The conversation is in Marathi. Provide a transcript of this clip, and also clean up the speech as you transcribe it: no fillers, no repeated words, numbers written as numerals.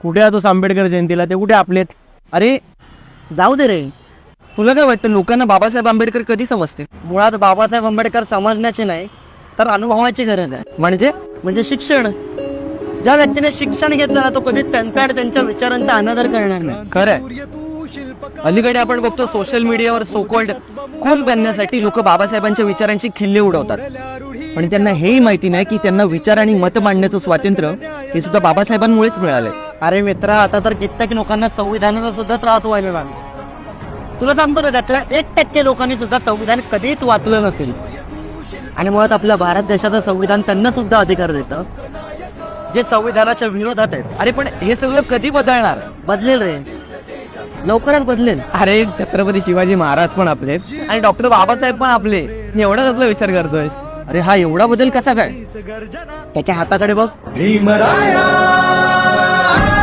कुठे जातोस आंबेडकर जयंतीला? ते कुठे आपलेत? अरे जाऊ दे रे, तुला काय वाटतं लोकांना बाबासाहेब आंबेडकर कधी समजतील? मुळात बाबासाहेब आंबेडकर समजण्याचे नाही तर अनुभवाची गरज आहे. म्हणजे शिक्षण. ज्या व्यक्तीने शिक्षण घेतलं ना तो कधी त्यांच्या त्यांच्या विचारांचा अनादर करणार नाही. खरंय. अलीकडे आपण बघतो सोशल मीडियावर सोकॉल्ड कूल बनण्यासाठी लोक बाबासाहेबांच्या विचारांची खिल्ली उडवतात, पण त्यांना हेही माहिती नाही की त्यांना विचार आणि मत मांडण्याचं स्वातंत्र्य हे सुद्धा बाबासाहेबांमुळेच मिळालंय. अरे मित्रा, आता तर कित्येक लोकांना संविधानाचा सुद्धा त्रास व्हायला लागला. तुला सांगतो ना, त्यातल्या 1% लोकांनी सुद्धा संविधान कधीच वाचलं नसेल. आणि मुळात आपल्या भारत देशाचं संविधान त्यांना सुद्धा अधिकार देतं जे संविधानाच्या विरोधात आहेत. अरे पण हे सगळं कधी बदलणार? बदलेल रे, लवकरच बदलेल. अरे छत्रपती शिवाजी महाराज पण आपले आणि डॉक्टर बाबासाहेब पण आपले. एवढाच आपला विचार करतोय. अरे हा एवढा बदल कसा काय? त्याच्या हाताकडे बघ. भीमराया